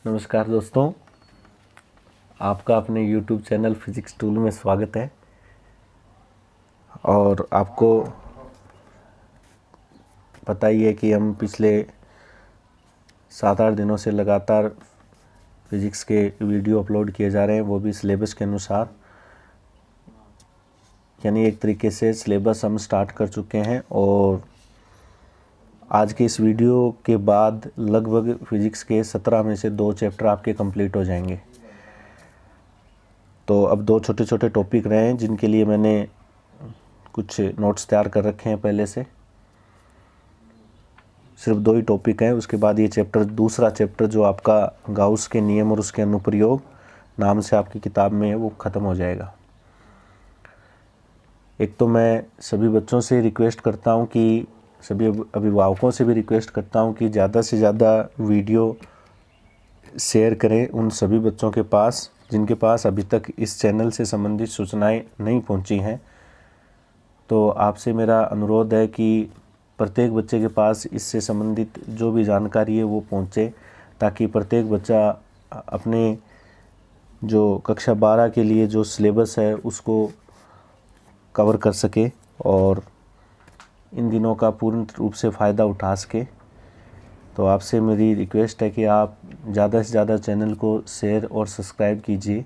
नमस्कार दोस्तों, आपका अपने YouTube चैनल फिजिक्स टूल में स्वागत है। और आपको पता ही है कि हम पिछले 7-8 दिनों से लगातार फिजिक्स के वीडियो अपलोड किए जा रहे हैं, वो भी सिलेबस के अनुसार। यानी एक तरीके से सिलेबस हम स्टार्ट कर चुके हैं और आज के इस वीडियो के बाद लगभग फिजिक्स के 17 में से 2 चैप्टर आपके कंप्लीट हो जाएंगे। तो अब 2 छोटे छोटे टॉपिक रहे हैं जिनके लिए मैंने कुछ नोट्स तैयार कर रखे हैं पहले से। सिर्फ 2 ही टॉपिक हैं, उसके बाद ये दूसरा चैप्टर जो आपका गाउस के नियम और उसके अनुप्रयोग नाम से आपकी किताब में है, वो ख़त्म हो जाएगा। एक तो मैं सभी बच्चों से रिक्वेस्ट करता हूँ कि सभी अभिभावकों से भी रिक्वेस्ट करता हूँ कि ज़्यादा से ज़्यादा वीडियो शेयर करें उन सभी बच्चों के पास जिनके पास अभी तक इस चैनल से संबंधित सूचनाएं नहीं पहुंची हैं। तो आपसे मेरा अनुरोध है कि प्रत्येक बच्चे के पास इससे संबंधित जो भी जानकारी है वो पहुंचे, ताकि प्रत्येक बच्चा अपने जो कक्षा 12 के लिए जो सिलेबस है उसको कवर कर सके और इन दिनों का पूर्ण रूप से फ़ायदा उठा सके। तो आपसे मेरी रिक्वेस्ट है कि आप ज़्यादा से ज़्यादा चैनल को शेयर और सब्सक्राइब कीजिए।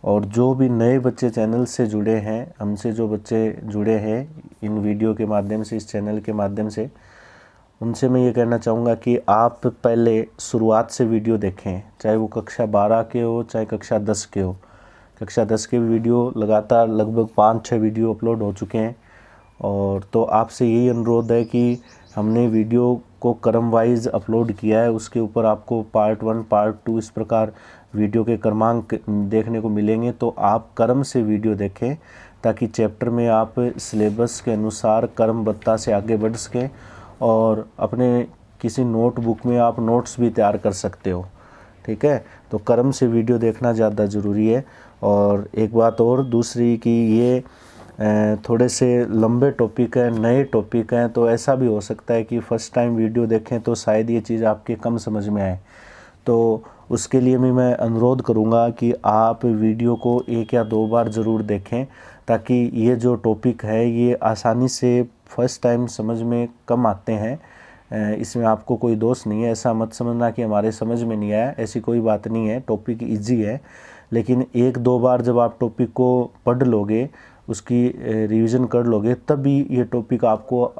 और जो भी नए बच्चे चैनल से जुड़े हैं, हमसे जो बच्चे जुड़े हैं इन वीडियो के माध्यम से, इस चैनल के माध्यम से, उनसे मैं ये कहना चाहूँगा कि आप पहले शुरुआत से वीडियो देखें, चाहे वो कक्षा 12 के हो चाहे कक्षा 10 के हो। कक्षा 10 के वीडियो लगातार लगभग 5-6 वीडियो अपलोड हो चुके हैं। और तो आपसे यही अनुरोध है कि हमने वीडियो को क्रम वाइज अपलोड किया है, उसके ऊपर आपको पार्ट 1 पार्ट 2 इस प्रकार वीडियो के क्रमांक देखने को मिलेंगे। तो आप क्रम से वीडियो देखें ताकि चैप्टर में आप सिलेबस के अनुसार क्रमबद्धता से आगे बढ़ सकें और अपने किसी नोटबुक में आप नोट्स भी तैयार कर सकते हो। ठीक है, तो क्रम से वीडियो देखना ज़्यादा ज़रूरी है। और एक बात और दूसरी कि ये थोड़े से लंबे टॉपिक हैं, नए टॉपिक हैं, तो ऐसा भी हो सकता है कि फ़र्स्ट टाइम वीडियो देखें तो शायद ये चीज़ आपके कम समझ में आए। तो उसके लिए भी मैं अनुरोध करूँगा कि आप वीडियो को 1 या 2 बार ज़रूर देखें, ताकि ये जो टॉपिक है ये आसानी से फ़र्स्ट टाइम समझ में कम आते हैं। इसमें आपको कोई दोष नहीं है, ऐसा मत समझना कि हमारे समझ में नहीं आया, ऐसी कोई बात नहीं है। टॉपिक ईजी है, लेकिन 1-2 बार जब आप टॉपिक को पढ़ लोगे, उसकी रिवीजन कर लोगे, तभी ये टॉपिक आपको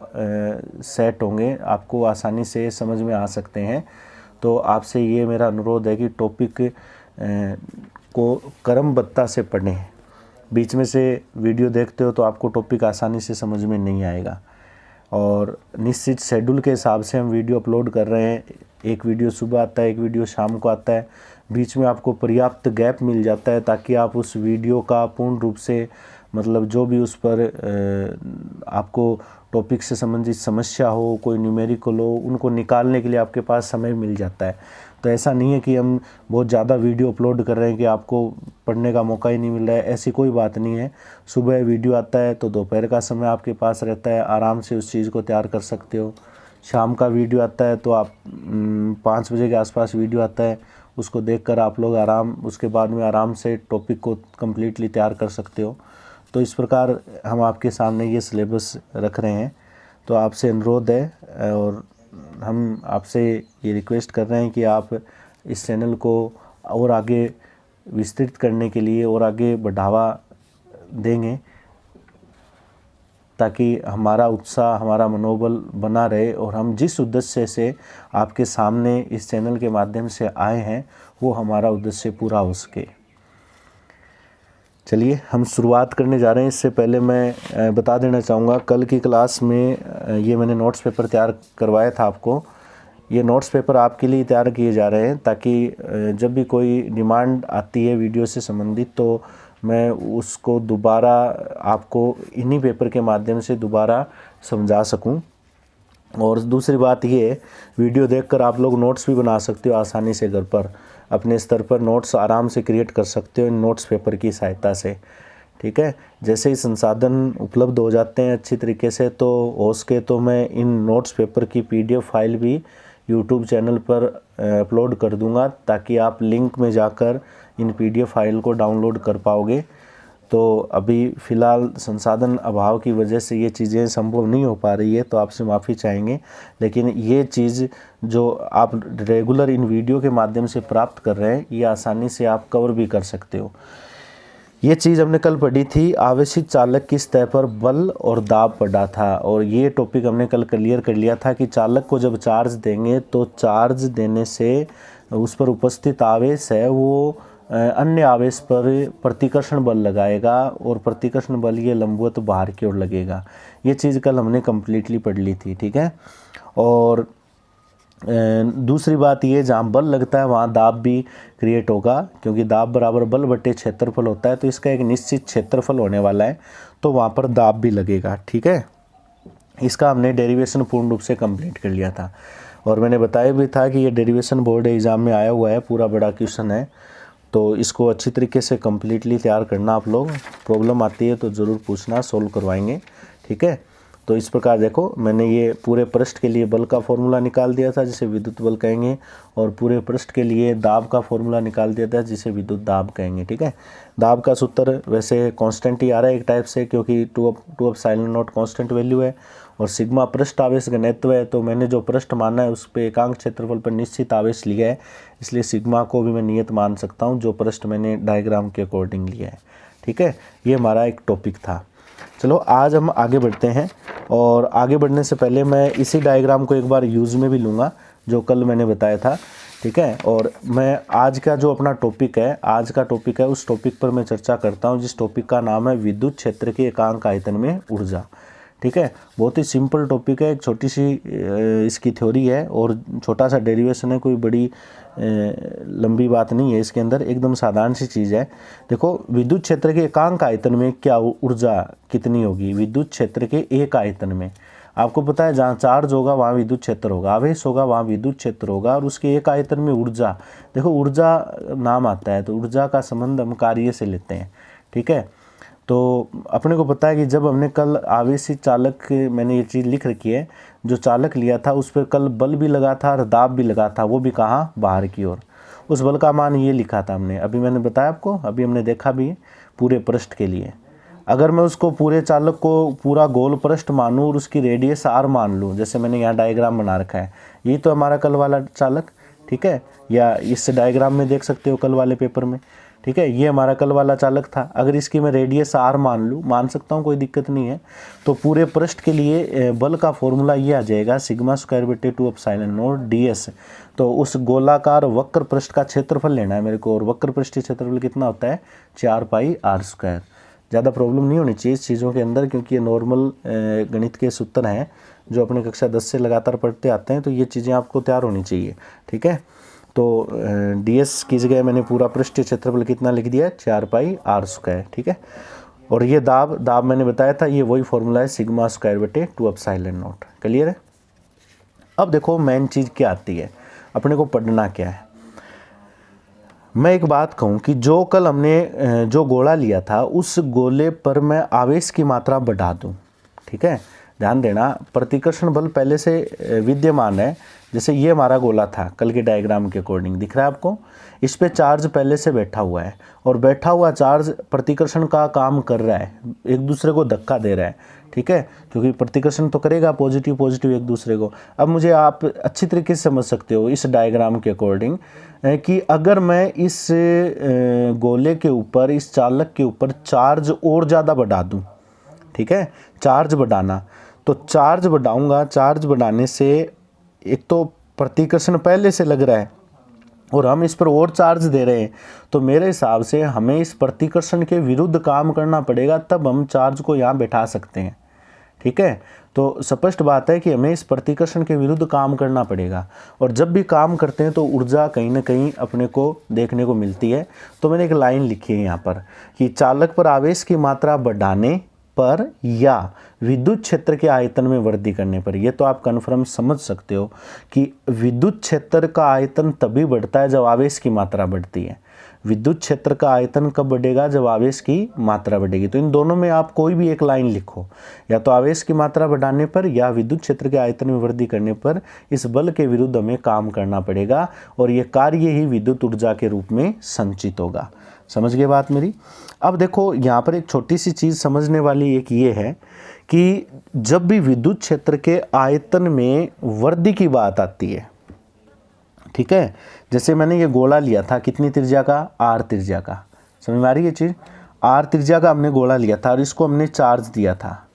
सेट होंगे, आपको आसानी से समझ में आ सकते हैं। तो आपसे ये मेरा अनुरोध है कि टॉपिक को क्रमबद्धता से पढ़ें। बीच में से वीडियो देखते हो तो आपको टॉपिक आसानी से समझ में नहीं आएगा। और निश्चित शेड्यूल के हिसाब से हम वीडियो अपलोड कर रहे हैं। एक वीडियो सुबह आता है, एक वीडियो शाम को आता है। बीच में आपको पर्याप्त गैप मिल जाता है ताकि आप उस वीडियो का पूर्ण रूप से मतलब जो भी उस पर आपको टॉपिक से संबंधित समस्या हो, कोई न्यूमेरिकल हो, उनको निकालने के लिए आपके पास समय मिल जाता है। तो ऐसा नहीं है कि हम बहुत ज़्यादा वीडियो अपलोड कर रहे हैं कि आपको पढ़ने का मौका ही नहीं मिल रहा है, ऐसी कोई बात नहीं है। सुबह वीडियो आता है तो दोपहर का समय आपके पास रहता है, आराम से उस चीज़ को तैयार कर सकते हो। शाम का वीडियो आता है तो आप 5 बजे के आसपास वीडियो आता है, उसको देखकर आप लोग उसके बाद में आराम से टॉपिक को कम्प्लीटली तैयार कर सकते हो। तो इस प्रकार हम आपके सामने ये सिलेबस रख रहे हैं। तो आपसे अनुरोध है और हम आपसे ये रिक्वेस्ट कर रहे हैं कि आप इस चैनल को और आगे विस्तृत करने के लिए और आगे बढ़ावा देंगे, ताकि हमारा उत्साह, हमारा मनोबल बना रहे और हम जिस उद्देश्य से आपके सामने इस चैनल के माध्यम से आए हैं वो हमारा उद्देश्य पूरा हो सके। चलिए हम शुरुआत करने जा रहे हैं। इससे पहले मैं बता देना चाहूँगा, कल की क्लास में ये मैंने नोट्स पेपर तैयार करवाया था आपको। ये नोट्स पेपर आपके लिए तैयार किए जा रहे हैं ताकि जब भी कोई डिमांड आती है वीडियो से संबंधित तो मैं उसको दोबारा आपको इन्हीं पेपर के माध्यम से दोबारा समझा सकूं। और दूसरी बात ये है, वीडियो देखकर आप लोग नोट्स भी बना सकते हो आसानी से, घर पर अपने स्तर पर नोट्स आराम से क्रिएट कर सकते हो इन नोट्स पेपर की सहायता से। ठीक है, जैसे ही संसाधन उपलब्ध हो जाते हैं अच्छी तरीके से तो हो सके तो मैं इन नोट्स पेपर की PDF फाइल भी यूट्यूब चैनल पर अपलोड कर दूंगा, ताकि आप लिंक में जाकर इन PDF फाइल को डाउनलोड कर पाओगे। तो अभी फ़िलहाल संसाधन अभाव की वजह से ये चीज़ें संभव नहीं हो पा रही है, तो आपसे माफ़ी चाहेंगे। लेकिन ये चीज़ जो आप रेगुलर इन वीडियो के माध्यम से प्राप्त कर रहे हैं, ये आसानी से आप कवर भी कर सकते हो। ये चीज़ हमने कल पढ़ी थी, आवेशित चालक की सतह पर बल और दाब पढ़ा था, और ये टॉपिक हमने कल क्लियर कर लिया था कि चालक को जब चार्ज देंगे तो चार्ज देने से उस पर उपस्थित आवेश है वो अन्य आवेश पर प्रतिकर्षण बल लगाएगा, और प्रतिकर्षण बल ये लंबवत बाहर की ओर लगेगा। ये चीज़ कल हमने कम्प्लीटली पढ़ ली थी, ठीक है। और दूसरी बात ये, जहाँ बल लगता है वहाँ दाब भी क्रिएट होगा, क्योंकि दाब बराबर बल बटे क्षेत्रफल होता है, तो इसका एक निश्चित क्षेत्रफल होने वाला है, तो वहाँ पर दाब भी लगेगा, ठीक है। इसका हमने डेरिवेशन पूर्ण रूप से कंप्लीट कर लिया था, और मैंने बताया भी था कि ये डेरिवेशन बोर्ड एग्ज़ाम में आया हुआ है, पूरा बड़ा क्वेश्चन है, तो इसको अच्छी तरीके से कम्प्लीटली तैयार करना आप लोग। प्रॉब्लम आती है तो ज़रूर पूछना, सोल्व करवाएंगे, ठीक है। तो इस प्रकार देखो, मैंने ये पूरे पृष्ठ के लिए बल का फॉर्मूला निकाल दिया था, जिसे विद्युत बल कहेंगे, और पूरे पृष्ठ के लिए दाब का फॉर्मूला निकाल दिया था, जिसे विद्युत दाब कहेंगे, ठीक है। दाब का सूत्र वैसे कांस्टेंट ही आ रहा है एक टाइप से, क्योंकि two epsilon naught constant value है, और सिग्मा पृष्ठ आवेश घनत्व है, तो मैंने जो पृष्ठ माना है उस पर एकांक क्षेत्रफल पर निश्चित आवेश लिया है, इसलिए सिग्मा को भी मैं नियत मान सकता हूँ, जो पृष्ठ मैंने डायग्राम के अकॉर्डिंग लिया है, ठीक है। ये हमारा एक टॉपिक था। चलो आज हम आगे बढ़ते हैं, और आगे बढ़ने से पहले मैं इसी डायग्राम को एक बार यूज़ में भी लूँगा, जो कल मैंने बताया था, ठीक है। और मैं आज का जो अपना टॉपिक है, आज का टॉपिक है, उस टॉपिक पर मैं चर्चा करता हूँ, जिस टॉपिक का नाम है विद्युत क्षेत्र के एकांक आयतन में ऊर्जा, ठीक है। बहुत ही सिंपल टॉपिक है, एक छोटी सी इसकी थ्योरी है, और छोटा सा डेरिवेशन है, कोई बड़ी लंबी बात नहीं है इसके अंदर, एकदम साधारण सी चीज़ है। देखो, विद्युत क्षेत्र के एकांक आयतन में क्या ऊर्जा कितनी होगी, विद्युत क्षेत्र के एक आयतन में। आपको पता है, जहाँ चार्ज होगा वहाँ विद्युत क्षेत्र होगा, आवेश होगा वहाँ विद्युत क्षेत्र होगा, और उसके एक आयतन में ऊर्जा। देखो, ऊर्जा नाम आता है, तो ऊर्जा का संबंध हम कार्य से लेते हैं, ठीक है। तो अपने को पता है कि जब हमने कल आवेशित चालक, मैंने ये चीज़ लिख रखी है, जो चालक लिया था उस पर कल बल भी लगा था और दाब भी लगा था, वो भी कहाँ, बाहर की ओर। उस बल का मान ये लिखा था हमने, अभी मैंने बताया आपको, अभी हमने देखा भी है पूरे पृष्ठ के लिए। अगर मैं उसको पूरे चालक को पूरा गोल पृष्ठ मानूँ और उसकी रेडियस r मान लूँ, जैसे मैंने यहाँ डायग्राम बना रखा है, यही तो हमारा कल वाला चालक, ठीक है, या इस डायग्राम में देख सकते हो कल वाले पेपर में, ठीक है। ये हमारा कल वाला चालक था, अगर इसकी मैं रेडियस r मान लूँ, मान सकता हूँ, कोई दिक्कत नहीं है, तो पूरे पृष्ठ के लिए बल का फॉर्मूला ये आ जाएगा, सिग्मा स्क्वायर बटे 2 एप्सिलॉन नॉट ds। तो उस गोलाकार वक्र पृष्ठ का क्षेत्रफल लेना है मेरे को, और वक्र पृष्ठ क्षेत्रफल कितना होता है, 4 पाई r²। ज़्यादा प्रॉब्लम नहीं होनी चाहिए इस चीज़ों के अंदर, क्योंकि ये नॉर्मल गणित के सूत्र हैं जो अपने कक्षा 10 से लगातार पढ़ते आते हैं, तो ये चीज़ें आपको तैयार होनी चाहिए, ठीक है। तो ds की जगह मैंने पूरा पृष्ठीय क्षेत्रफल कितना लिख दिया, 4 पाई r², ठीक है। और ये दाब मैंने बताया था, ये वही फॉर्मूला है, सिग्मा स्क्वायर बटे 2 एप्सिलॉन नॉट। क्लियर है। अब देखो मेन चीज़ क्या आती है, अपने को पढ़ना क्या है। मैं एक बात कहूँ कि जो कल हमने जो गोला लिया था, उस गोले पर मैं आवेश की मात्रा बढ़ा दूँ, ठीक है। ध्यान देना, प्रतिकर्षण बल पहले से विद्यमान है, जैसे ये हमारा गोला था कल के डायग्राम के अकॉर्डिंग, दिख रहा है आपको, इस पे चार्ज पहले से बैठा हुआ है, और बैठा हुआ चार्ज प्रतिकर्षण का काम कर रहा है, एक दूसरे को धक्का दे रहा है, ठीक है, क्योंकि प्रतिकर्षण तो करेगा पॉजिटिव पॉजिटिव एक दूसरे को। अब मुझे आप अच्छी तरीके से समझ सकते हो इस डायग्राम के अकॉर्डिंग कि अगर मैं इस गोले के ऊपर, इस चालक के ऊपर चार्ज और ज़्यादा बढ़ा दूँ, ठीक है, चार्ज बढ़ाना, तो चार्ज बढ़ाऊँगा, चार्ज बढ़ाने से एक तो प्रतिकर्षण पहले से लग रहा है, और हम इस पर और चार्ज दे रहे हैं, तो मेरे हिसाब से हमें इस प्रतिकर्षण के विरुद्ध काम करना पड़ेगा, तब हम चार्ज को यहाँ बैठा सकते हैं, ठीक है। तो स्पष्ट बात है कि हमें इस प्रतिकर्षण के विरुद्ध काम करना पड़ेगा, और जब भी काम करते हैं तो ऊर्जा कहीं ना कहीं अपने को देखने को मिलती है। तो मैंने एक लाइन लिखी है यहाँ पर कि चालक पर आवेश की मात्रा बढ़ाने पर या विद्युत क्षेत्र के आयतन में वृद्धि करने पर। ये तो आप कन्फर्म समझ सकते हो कि विद्युत क्षेत्र का आयतन तभी बढ़ता है जब आवेश की मात्रा बढ़ती है। विद्युत क्षेत्र का आयतन कब बढ़ेगा? जब आवेश की मात्रा बढ़ेगी। तो इन दोनों में आप कोई भी एक लाइन लिखो, या तो आवेश की मात्रा बढ़ाने पर या विद्युत क्षेत्र के आयतन में वृद्धि करने पर इस बल के विरुद्ध हमें काम करना पड़ेगा, और ये कार्य ही विद्युत ऊर्जा के रूप में संचित होगा। समझ गए बात मेरी? अब देखो यहाँ पर एक छोटी सी चीज़ समझने वाली एक ये है कि जब भी विद्युत क्षेत्र के आयतन में वृद्धि की बात आती है, ठीक है, जैसे मैंने ये गोला लिया था, कितनी त्रिज्या का? r त्रिज्या का। समझ में आ रही है चीज़? r त्रिज्या का हमने गोला लिया था और इसको हमने चार्ज दिया था,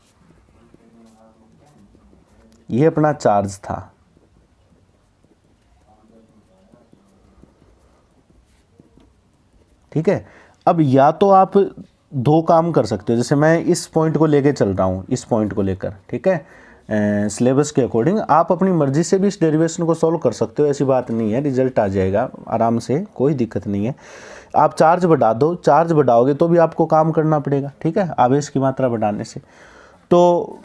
ये अपना चार्ज था। ठीक है, अब या तो आप दो काम कर सकते हो, जैसे मैं इस पॉइंट को लेके चल रहा हूँ, इस पॉइंट को लेकर, ठीक है, सिलेबस के अकॉर्डिंग आप अपनी मर्जी से भी इस डेरिवेशन को सॉल्व कर सकते हो, ऐसी बात नहीं है, रिजल्ट आ जाएगा आराम से, कोई दिक्कत नहीं है। आप चार्ज बढ़ा दो, चार्ज बढ़ाओगे तो भी आपको काम करना पड़ेगा, ठीक है, आवेश की मात्रा बढ़ाने से। तो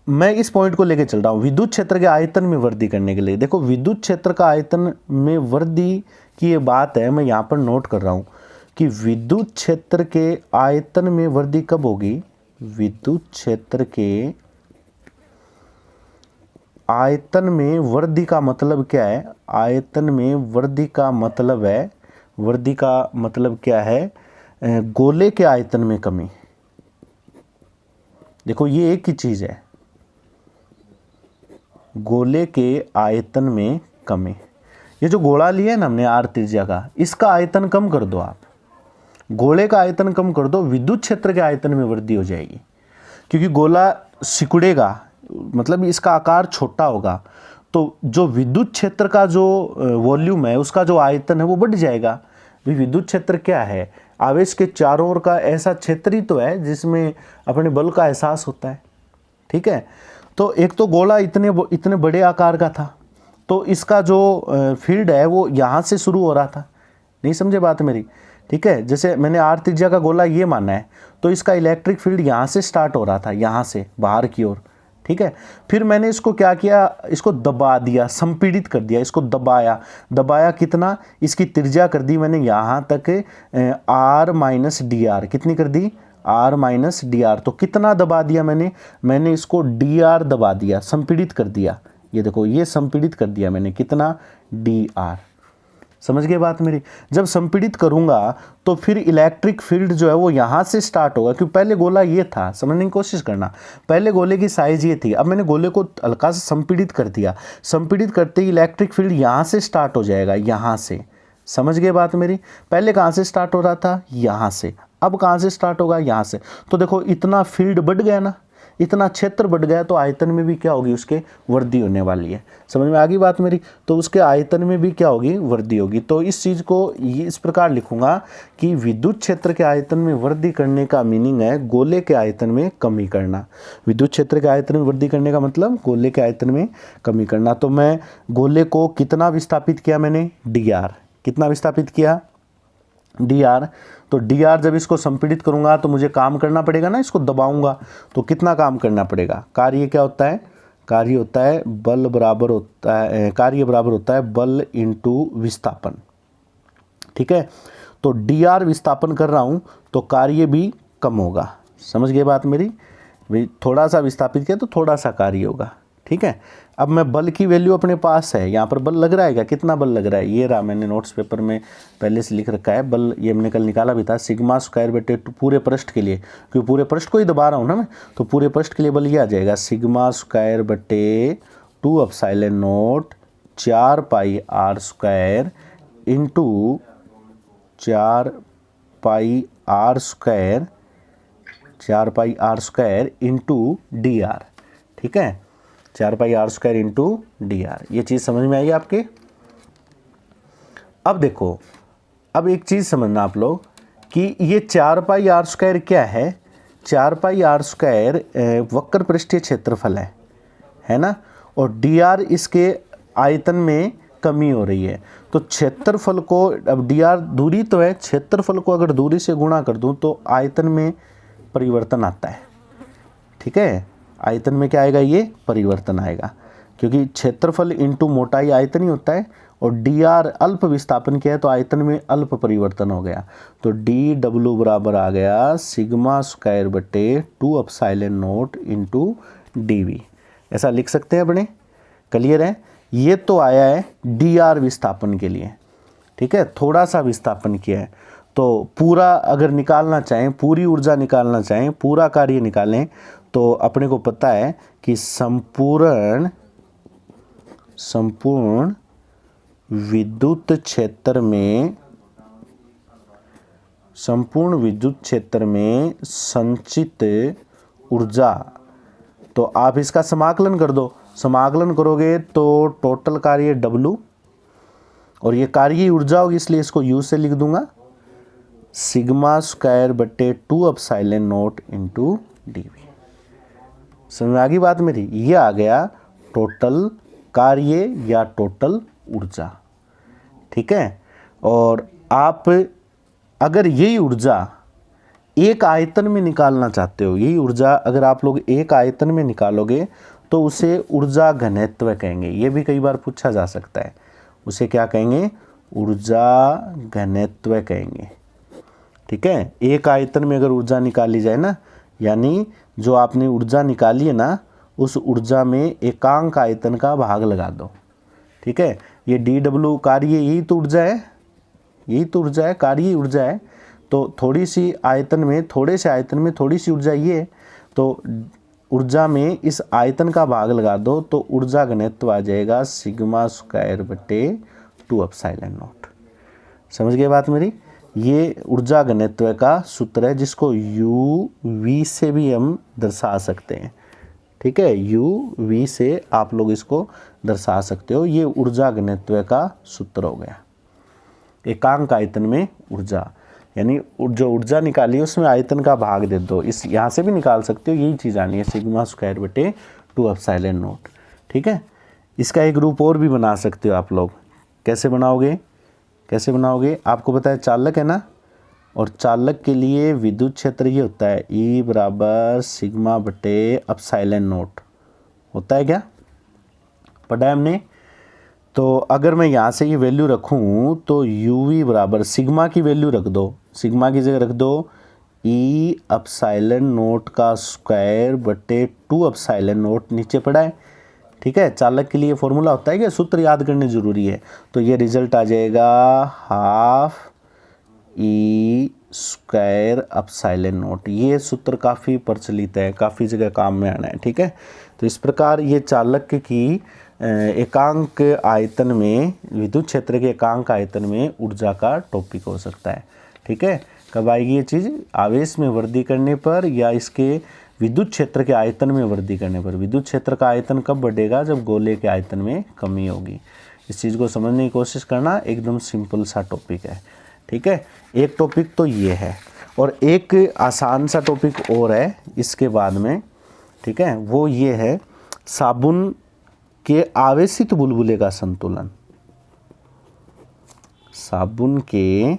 मैं इस पॉइंट को लेके चल रहा हूँ विद्युत क्षेत्र के आयतन में वृद्धि करने के लिए। देखो विद्युत क्षेत्र का आयतन में वृद्धि की ये बात है, मैं यहाँ पर नोट कर रहा हूँ कि विद्युत क्षेत्र के आयतन में वृद्धि कब होगी? विद्युत क्षेत्र के आयतन में वृद्धि का मतलब क्या है? आयतन में वृद्धि का मतलब है, वृद्धि का मतलब क्या है? गोले के आयतन में कमी। देखो ये एक ही चीज है, गोले के आयतन में कमी। ये जो गोला लिया है ना हमने r त्रिज्या का, इसका आयतन कम कर दो आप, गोले का आयतन कम कर दो, विद्युत क्षेत्र के आयतन में वृद्धि हो जाएगी, क्योंकि गोला सिकुड़ेगा, मतलब इसका आकार छोटा होगा, तो जो विद्युत क्षेत्र का जो वॉल्यूम है, उसका जो आयतन है वो बढ़ जाएगा। भाई विद्युत क्षेत्र क्या है? आवेश के चारों ओर का ऐसा क्षेत्र ही तो है जिसमें अपने बल का एहसास होता है, ठीक है। तो एक तो गोला इतने बड़े आकार का था, तो इसका जो फील्ड है वो यहाँ से शुरू हो रहा था, नहीं समझे बात मेरी? ठीक है, जैसे मैंने r त्रिज्या का गोला ये माना है, तो इसका इलेक्ट्रिक फील्ड यहाँ से स्टार्ट हो रहा था, यहाँ से बाहर की ओर, ठीक है। फिर मैंने इसको क्या किया? इसको दबा दिया, संपीड़ित कर दिया, इसको दबाया, दबाया कितना? इसकी त्रिज्या कर दी मैंने यहाँ तक r माइनस डी आर। कितनी कर दी? r minus D R. तो कितना दबा दिया मैंने इसको डी आर दबा दिया, संपीड़ित कर दिया। ये देखो ये संपीड़ित कर दिया मैंने, कितना? D R. समझ गए बात मेरी? जब संपीड़ित करूंगा तो फिर इलेक्ट्रिक फील्ड जो है वो यहाँ से स्टार्ट होगा, क्योंकि पहले गोला ये था, समझने की कोशिश करना, पहले गोले की साइज ये थी, अब मैंने गोले को हल्का सा संपीड़ित कर दिया, संपीड़ित करते ही इलेक्ट्रिक फील्ड यहाँ से स्टार्ट हो जाएगा, यहाँ से। समझ गए बात मेरी? पहले कहाँ से स्टार्ट हो रहा था? यहाँ से। अब कहाँ से स्टार्ट होगा? यहाँ से। तो देखो इतना फील्ड बढ़ गया ना, इतना क्षेत्र बढ़ गया, तो आयतन में भी क्या होगी? उसके वृद्धि होने वाली है। समझ में आ गई बात मेरी? तो उसके आयतन में भी क्या होगी? वृद्धि होगी। तो इस चीज़ को ये इस प्रकार लिखूंगा कि विद्युत क्षेत्र के आयतन में वृद्धि करने का मीनिंग है गोले के आयतन में कमी करना। विद्युत क्षेत्र के आयतन में वृद्धि करने का मतलब गोले के आयतन में कमी करना। तो मैं गोले को कितना विस्थापित किया मैंने? D R. कितना विस्थापित किया? D R. तो डी आर जब इसको संपीड़ित करूंगा तो मुझे काम करना पड़ेगा ना, इसको दबाऊंगा तो कितना काम करना पड़ेगा? कार्य क्या होता है? कार्य होता है बल बराबर होता है, कार्य बराबर होता है बल इंटू विस्थापन, ठीक है। तो डी आर विस्थापन कर रहा हूं तो कार्य भी कम होगा। समझ गए बात मेरी? भाई थोड़ा सा विस्थापित किया तो थोड़ा सा कार्य होगा, ठीक है। अब मैं बल की वैल्यू अपने पास है, यहाँ पर बल लग रहा है क्या? कितना बल लग रहा है? ये रहा, मैंने नोट्स पेपर में पहले से लिख रखा है बल, ये हमने कल निकाला भी था, सिग्मा स्क्वायर बटे पूरे पृष्ठ के लिए, क्योंकि पूरे पृष्ठ को ही दबा रहा हूँ ना मैं, तो पूरे पृष्ठ के लिए बल ये आ जाएगा सिग्मा स्क्वायर बटे 2 epsilon naught 4 pi R square into 4 pi R square, 4 pi R square into D R, ठीक है। 4 pi R square into D R. ये चीज़ समझ में आई आपके? अब देखो, अब एक चीज़ समझना आप लोग कि ये 4 पाई आर स्क्वायर क्या है? 4 पाई आर स्क्वायर वक्र पृष्ठीय क्षेत्रफल है ना, और डी आर इसके आयतन में कमी हो रही है। तो क्षेत्रफल को, अब डी आर दूरी तो है, क्षेत्रफल को अगर दूरी से गुणा कर दूं तो आयतन में परिवर्तन आता है। ठीक है, आयतन में क्या आएगा, ये परिवर्तन आएगा, क्योंकि क्षेत्रफल इंटू मोटाई आयतन ही होता है, और डी आर अल्प विस्थापन किया है तो आयतन में अल्प परिवर्तन हो गया, तो डी डब्ल्यू बराबर आ गया सिग्मा स्क्वायर बटे 2 epsilon naught into D V. ऐसा लिख सकते हैं अपने, क्लियर है। ये तो आया है डी आर विस्थापन के लिए, ठीक है, थोड़ा सा विस्थापन किया है, तो पूरा अगर निकालना चाहें, पूरी ऊर्जा निकालना चाहें, पूरा कार्य निकालें, तो अपने को पता है कि संपूर्ण विद्युत क्षेत्र में संचित ऊर्जा, तो आप इसका समाकलन कर दो, समाकलन करोगे तो टोटल कार्य W, और ये कार्य ऊर्जा होगी इसलिए इसको U से लिख दूंगा, सिग्मा स्क्वायर बटे 2 epsilon naught into D V. समझ में आ गई बात मेरी, ये आ गया टोटल कार्य या टोटल ऊर्जा, ठीक है। और आप अगर यही ऊर्जा एक आयतन में निकालना चाहते हो, यही ऊर्जा अगर आप लोग एक आयतन में निकालोगे तो उसे ऊर्जा घनत्व कहेंगे, ये भी कई बार पूछा जा सकता है, उसे क्या कहेंगे, ऊर्जा घनत्व कहेंगे, ठीक है। एक आयतन में अगर ऊर्जा निकाली जाए ना, यानी जो आपने ऊर्जा निकाली है ना, उस ऊर्जा में एकांक आयतन का भाग लगा दो, ठीक है। ये डी डब्ल्यू कार्य, यही तो ऊर्जा है, यही तो ऊर्जा है, कार्य ऊर्जा है, तो थोड़ी सी आयतन में, थोड़े से आयतन में थोड़ी सी ऊर्जा ये, तो ऊर्जा में इस आयतन का भाग लगा दो तो ऊर्जा घनत्व आ जाएगा सिग्मा स्क्वायर बटे 2 एप्सिलॉन नॉट। समझ गए बात मेरी, ये ऊर्जा घनत्व का सूत्र है, जिसको यू वी से भी हम दर्शा सकते हैं, ठीक है, यू वी से आप लोग इसको दर्शा सकते हो। ये ऊर्जा घनत्व का सूत्र हो गया, एकांक आयतन में ऊर्जा, यानी जो ऊर्जा निकाली है उसमें आयतन का भाग दे दो, इस यहाँ से भी निकाल सकते हो, यही चीज़ आनी है, सिग्मा स्क्वायर बटे 2 एप्सिलॉन नॉट, ठीक है। इसका एक रूप और भी बना सकते हो आप लोग, कैसे बनाओगे, कैसे बनाओगे, आपको पता है चालक है ना, और चालक के लिए विद्युत क्षेत्र ये होता है E बराबर सिग्मा बटे एप्सिलॉन नॉट, होता है क्या, पढ़ा है हमने। तो अगर मैं यहाँ से ये वैल्यू रखूँ तो UV बराबर सिग्मा की वैल्यू रख दो, सिग्मा की जगह रख दो E एप्सिलॉन नॉट का स्क्वायर बटे 2 एप्सिलॉन नॉट, नीचे पड़ा है, ठीक है। चालक के लिए फॉर्मूला होता है कि सूत्र याद करने जरूरी है, तो ये रिजल्ट आ जाएगा half E square epsilon not. ये सूत्र काफ़ी प्रचलित है, काफ़ी जगह काम में आना है, ठीक है। तो इस प्रकार ये चालक की एकांक आयतन में, विद्युत क्षेत्र के एकांक आयतन में ऊर्जा का टॉपिक हो सकता है, ठीक है। कब आएगी ये चीज़, आवेश में वृद्धि करने पर या इसके विद्युत क्षेत्र के आयतन में वृद्धि करने पर। विद्युत क्षेत्र का आयतन कब बढ़ेगा, जब गोले के आयतन में कमी होगी। इस चीज़ को समझने की कोशिश करना, एकदम सिंपल सा टॉपिक है, ठीक है। एक टॉपिक तो ये है, और एक आसान सा टॉपिक और है इसके बाद में, ठीक है, वो ये है साबुन के आवेशित बुलबुले का संतुलन। साबुन के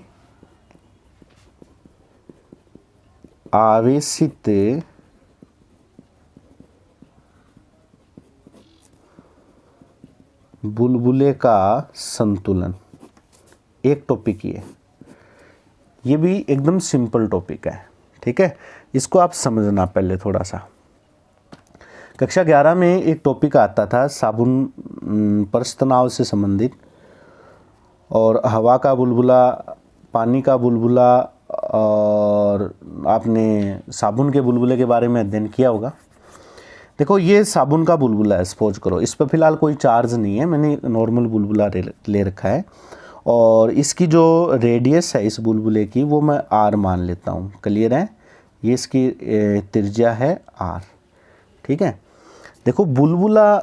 आवेशित बुलबुले का संतुलन, एक टॉपिक ये भी एकदम सिंपल टॉपिक है, ठीक है। इसको आप समझना पहले थोड़ा सा। कक्षा 11 में एक टॉपिक आता था साबुन पृष्ठ तनाव से संबंधित, और हवा का बुलबुला, पानी का बुलबुला, और आपने साबुन के बुलबुले के बारे में अध्ययन किया होगा। देखो ये साबुन का बुलबुला है, सपोज करो, इस पर फिलहाल कोई चार्ज नहीं है, मैंने नॉर्मल बुलबुला ले रखा है, और इसकी जो रेडियस है इस बुलबुले की वो मैं R मान लेता हूँ, क्लियर है। ये इसकी त्रिज्या है R, ठीक है। देखो बुलबुला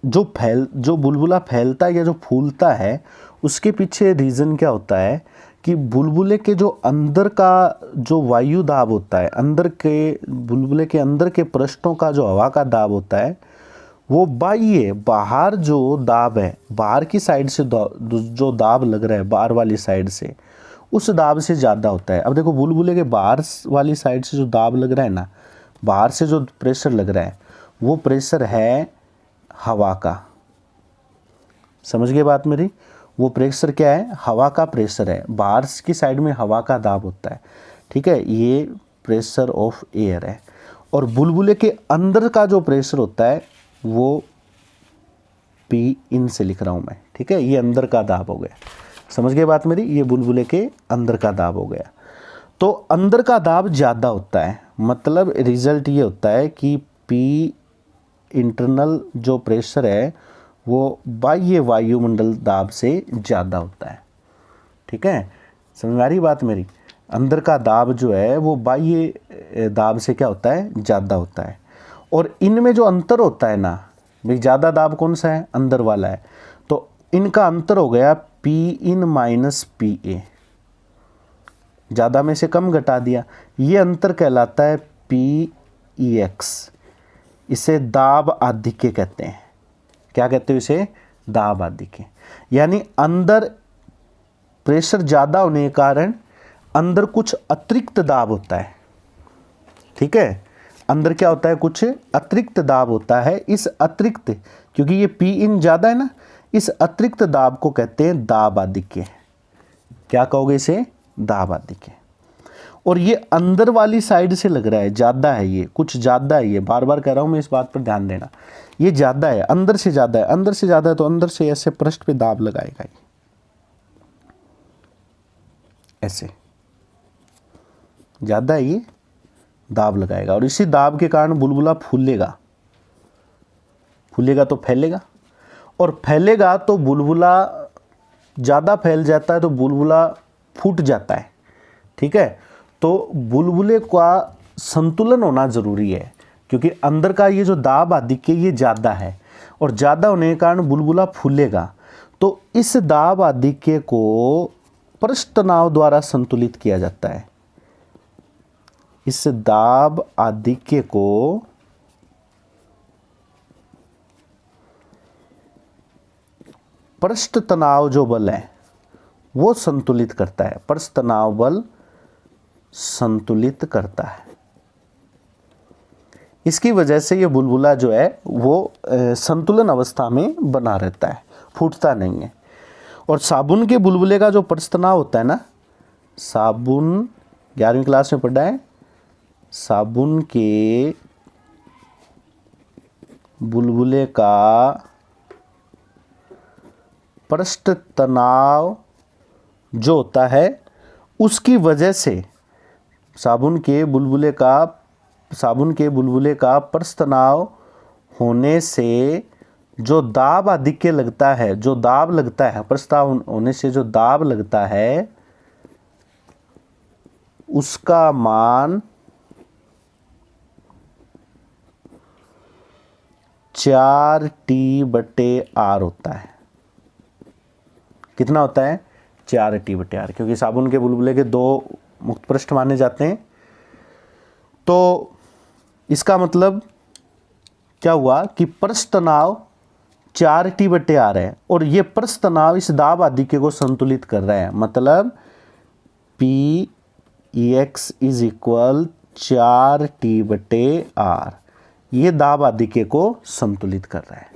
जो बुलबुला फैलता है या जो फूलता है, उसके पीछे रीज़न क्या होता है कि बुलबुले के जो अंदर का जो वायु दाब होता है, अंदर के बुलबुले के अंदर के पृष्ठों का जो हवा का दाब होता है, वो बाह्य, बाहर जो दाब है, बाहर की साइड से जो दाब लग रहा है, बाहर वाली साइड से, उस दाब से ज़्यादा होता है। अब देखो बुलबुले के बाहर वाली साइड से जो दाब लग रहा है ना, बाहर से जो प्रेशर लग रहा है वो प्रेशर है हवा का। समझ गए बात मेरी? वो प्रेशर क्या है? हवा का प्रेशर है। बाहर की साइड में हवा का दाब होता है, ठीक है, ये प्रेशर ऑफ एयर है। और बुलबुले के अंदर का जो प्रेशर होता है वो पी इन से लिख रहा हूँ मैं, ठीक है, ये अंदर का दाब हो गया। समझ गए बात मेरी? ये बुलबुले के अंदर का दाब हो गया। तो अंदर का दाब ज़्यादा होता है, मतलब रिजल्ट ये होता है कि पी इंटरनल जो प्रेशर है वो बाह्य वायुमंडल दाब से ज़्यादा होता है, ठीक है। समझ में आ रही बात मेरी? अंदर का दाब जो है वो बाह्य दाब से क्या होता है? ज़्यादा होता है। और इनमें जो अंतर होता है ना भाई, ज़्यादा दाब कौन सा है? अंदर वाला है। तो इनका अंतर हो गया P in minus P A, ज़्यादा में से कम घटा दिया, ये अंतर कहलाता है पी ई एक्स। इसे दाब आधिक्य कहते हैं। क्या कहते हो इसे? दाब आधिक्य। यानी अंदर प्रेशर ज़्यादा होने के कारण अंदर कुछ अतिरिक्त दाब होता है, ठीक है। अंदर क्या होता है? कुछ अतिरिक्त दाब होता है। इस अतिरिक्त, क्योंकि ये पी इन ज़्यादा है ना, इस अतिरिक्त दाब को कहते हैं दाब आधिक्य। क्या कहोगे इसे? दाब आधिक्य। और ये अंदर वाली साइड से लग रहा है, ज़्यादा है, ये कुछ ज़्यादा है। ये बार बार कह रहा हूँ मैं, इस बात पर ध्यान देना। ये ज़्यादा है, अंदर से ज़्यादा है। अंदर से ज़्यादा है तो अंदर से ऐसे पृष्ठ पे दाब लगाएगा, ये ऐसे ज़्यादा है, ये दाब लगाएगा। और इसी दाब के कारण बुलबुला फूलेगा। फूलेगा तो फैलेगा, और फैलेगा तो बुलबुला ज़्यादा फैल जाता है तो बुलबुला फूट जाता है, ठीक है। तो बुलबुले का संतुलन होना ज़रूरी है, क्योंकि अंदर का ये जो दाब आधिक्य ये ज़्यादा है, और ज़्यादा होने के कारण बुलबुला फूलेगा। तो इस दाब आधिक्य को पृष्ठ तनाव द्वारा संतुलित किया जाता है। इस दाब आधिक्य को पृष्ठ तनाव जो बल है वो संतुलित करता है। पृष्ठ तनाव बल संतुलित करता है। इसकी वजह से ये बुलबुला जो है वो संतुलन अवस्था में बना रहता है, फूटता नहीं है। और साबुन के बुलबुले का जो पृष्ठ तनाव होता है ना, साबुन 11वीं क्लास में पढ़ा है, साबुन के बुलबुले का पृष्ठ तनाव जो होता है उसकी वजह से साबुन के बुलबुले का पृष्ठ तनाव होने से जो दाब आधिक्य लगता है, जो दाब लगता है, पृष्ठ तनाव होने से जो दाब लगता है उसका मान 4T/R होता है। कितना होता है? 4T/R, क्योंकि साबुन के बुलबुले के 2 मुक्त पृष्ठ माने जाते हैं। तो इसका मतलब क्या हुआ कि पृष्ठ तनाव 4T/R है, और ये पृष्ठ तनाव इस दाब आधिक्य को संतुलित कर रहा है। मतलब PEX इज इक्वल 4T/R, ये दाब आधिक्य को संतुलित कर रहा है।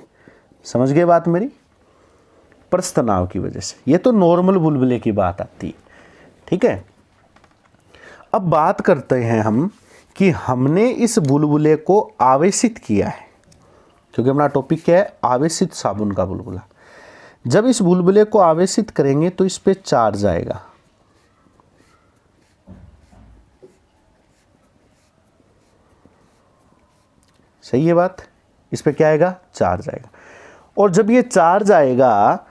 समझ गए बात मेरी? पृष्ठ तनाव की वजह से। ये तो नॉर्मल बुलबुले की बात आती है, ठीक है। अब बात करते हैं हम कि हमने इस बुलबुले को आवेशित किया है, क्योंकि हमारा टॉपिक क्या है? आवेशित साबुन का बुलबुला। जब इस बुलबुले को आवेशित करेंगे तो इस पे चार्ज आएगा। सही है बात? इस पे क्या आएगा? चार्ज आएगा। और जब ये चार्ज आएगा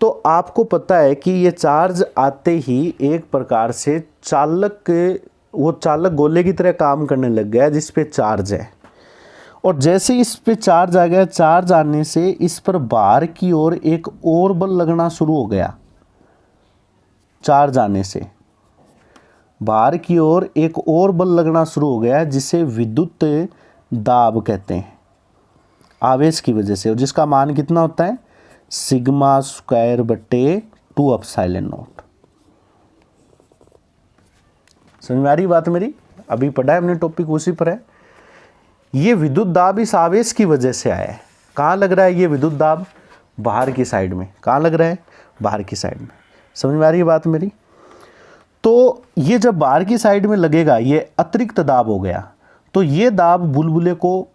तो आपको पता है कि ये चार्ज आते ही एक प्रकार से चालक गोले की तरह काम करने लग गया जिस पे चार्ज है। और जैसे इस पे चार्ज आ गया, चार्ज आने से इस पर बाहर की ओर एक और बल लगना शुरू हो गया। चार्ज आने से बाहर की ओर एक और बल लगना शुरू हो गया जिसे विद्युत दाब कहते हैं, आवेश की वजह से, और जिसका मान कितना होता है? σ²/2ε0। समझ में आ रही बात मेरी? अभी पढ़ा है हमने टॉपिक, उसी पर है। ये विद्युत दाब इस आवेश की वजह से आया है। कहाँ लग रहा है ये विद्युत दाब? बाहर की साइड में। कहाँ लग रहा है? बाहर की साइड में। समझ में आ रही है बात मेरी? तो ये जब बाहर की साइड में लगेगा, ये अतिरिक्त दाब हो गया, तो ये दाब बुलबुले को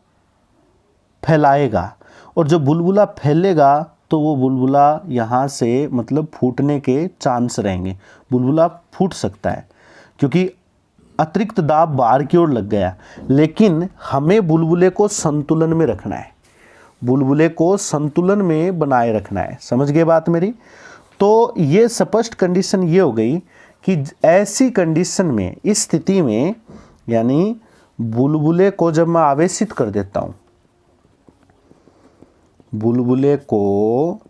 फैलाएगा, और जब बुलबुला फैलेगा तो वो बुलबुला यहाँ से मतलब फूटने के चांस रहेंगे। बुलबुला फूट सकता है क्योंकि अतिरिक्त दाब बाहर की ओर लग गया। लेकिन हमें बुलबुले को संतुलन में रखना है, बुलबुले को संतुलन में बनाए रखना है। समझ गए बात मेरी? तो ये स्पष्ट कंडीशन ये हो गई कि ऐसी कंडीशन में, इस स्थिति में, यानी बुलबुले को जब मैं आवेशित कर देता हूं, बुलबुले को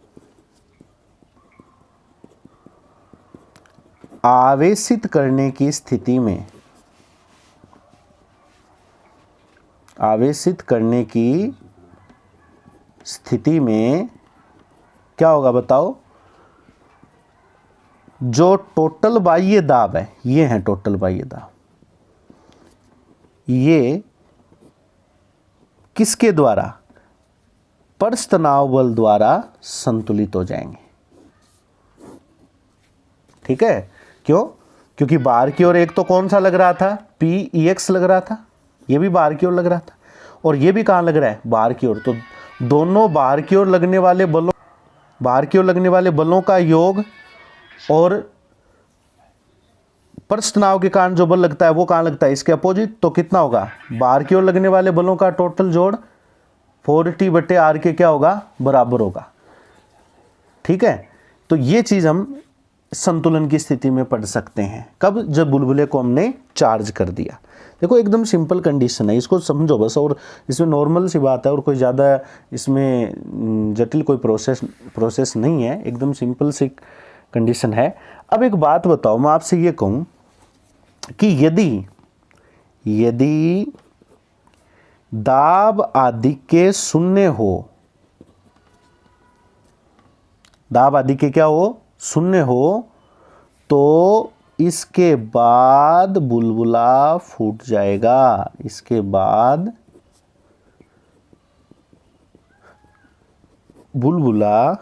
आवेशित करने की स्थिति में, आवेशित करने की स्थिति में क्या होगा बताओ? जो टोटल बाह्य दाब है, ये है टोटल बाह्य दाब, ये किसके द्वारा? पृष्ठ तनाव बल द्वारा संतुलित हो जाएंगे। ठीक है? क्यों? क्योंकि बाहर की ओर एक तो कौन सा लग रहा था? PEX लग रहा था, ये भी बाहर की ओर लग रहा था, और ये भी कहाँ लग रहा है? बाहर की ओर। तो दोनों बाहर की ओर लगने वाले बलों, बाहर की ओर लगने वाले बलों का योग और पृष्ठ तनाव के कारण जो बल लगता है वो कहाँ लगता है? इसके अपोजिट। तो कितना होगा? बाहर की ओर लगने वाले बलों का टोटल जोड़ 4T/R के क्या होगा? बराबर होगा। ठीक है? तो ये चीज़ हम संतुलन की स्थिति में पढ़ सकते हैं। कब? जब बुलबुले को हमने चार्ज कर दिया। देखो एकदम सिंपल कंडीशन है, इसको समझो बस, और इसमें नॉर्मल सी बात है, और कोई ज़्यादा इसमें जटिल कोई प्रोसेस नहीं है, एकदम सिंपल सी कंडीशन है। अब एक बात बताओ, मैं आपसे ये कहूँ कि यदि दाब आदि के शून्य हो, दाब आदि के क्या हो? शून्य हो, तो इसके बाद बुलबुला फूट जाएगा। इसके बाद बुलबुला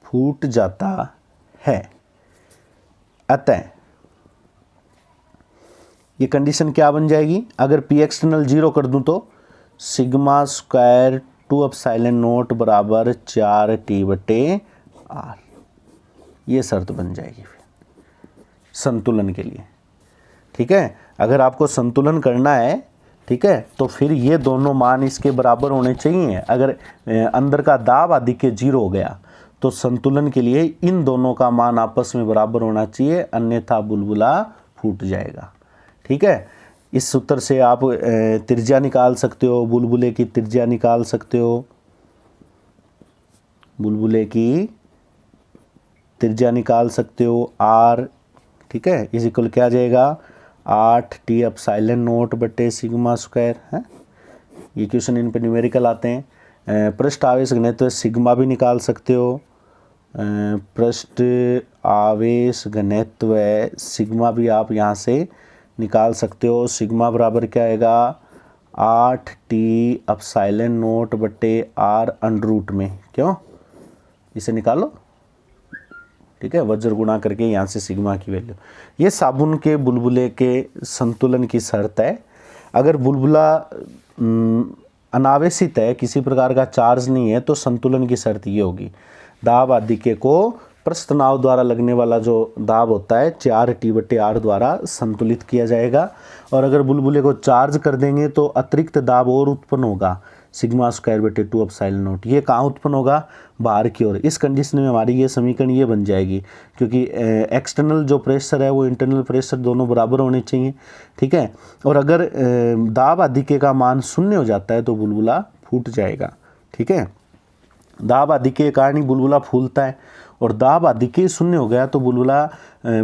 फूट जाता है। अतः ये कंडीशन क्या बन जाएगी? अगर P एक्सटर्नल 0 कर दूं तो सिग्मा स्क्वायर 2ε0 बराबर 4T/R, ये शर्त बन जाएगी फिर संतुलन के लिए। ठीक है? अगर आपको संतुलन करना है, ठीक है, तो फिर ये दोनों मान इसके बराबर होने चाहिए। अगर अंदर का दाब आदि के 0 हो गया तो संतुलन के लिए इन दोनों का मान आपस में बराबर होना चाहिए, अन्यथा बुलबुला फूट जाएगा। ठीक है? इस सूत्र से आप त्रिज्या निकाल सकते हो, बुलबुले की त्रिज्या निकाल सकते हो, बुलबुले की त्रिज्या निकाल सकते हो R। ठीक है? इस इक्वल क्या आ जाएगा? 8T/0 है। ये क्वेश्चन इन पे न्यूमेरिकल आते हैं। पृष्ठ आवेश घनत्व सिग्मा भी निकाल सकते हो, पृष्ठ आवेश घनत्व सिग्मा भी आप यहाँ से निकाल सकते हो। सिग्मा बराबर क्या आएगा? 8T/0/R अंडर में। क्यों? इसे निकालो। ठीक है? वज्र गुणा करके यहाँ से सिग्मा की वैल्यू। ये साबुन के बुलबुले के संतुलन की शर्त है। अगर बुलबुला अनावेशित है, किसी प्रकार का चार्ज नहीं है, तो संतुलन की शर्त ये होगी, दाब आदिके को पृष्ठ तनाव द्वारा लगने वाला जो दाब होता है 4T/R द्वारा संतुलित किया जाएगा। और अगर बुलबुले को चार्ज कर देंगे तो अतिरिक्त दाब और उत्पन्न होगा, सिग्मा स्क्वायर बटे 2ε0। ये कहाँ उत्पन्न होगा? बाहर की ओर। इस कंडीशन में हमारी ये समीकरण ये बन जाएगी, क्योंकि एक्सटर्नल जो प्रेशर है वो इंटरनल प्रेशर दोनों बराबर होने चाहिए। ठीक है? और अगर दाब आदिके का मान 0 हो जाता है तो बुलबुला फूट जाएगा। ठीक है? दाब आदिके के कारण ही बुलबुला फूलता है, और दाब आदिके 0 हो गया तो बुलबुला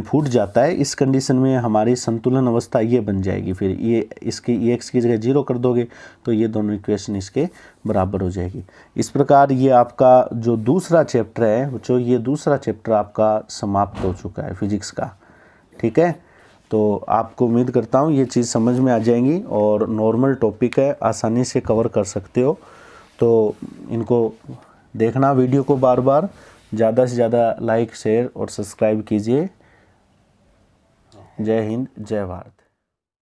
फूट जाता है। इस कंडीशन में हमारी संतुलन अवस्था ये बन जाएगी। फिर ये इसकी EX की जगह 0 कर दोगे तो ये दोनों इक्वेशन इसके बराबर हो जाएगी। इस प्रकार ये आपका जो दूसरा चैप्टर है, ये दूसरा चैप्टर आपका समाप्त हो चुका है फिजिक्स का। ठीक है? तो आपको उम्मीद करता हूँ ये चीज़ समझ में आ जाएंगी और नॉर्मल टॉपिक है, आसानी से कवर कर सकते हो। तो इनको देखना वीडियो को बार बार, ज़्यादा से ज़्यादा लाइक शेयर और सब्सक्राइब कीजिए। जय हिंद, जय भारत।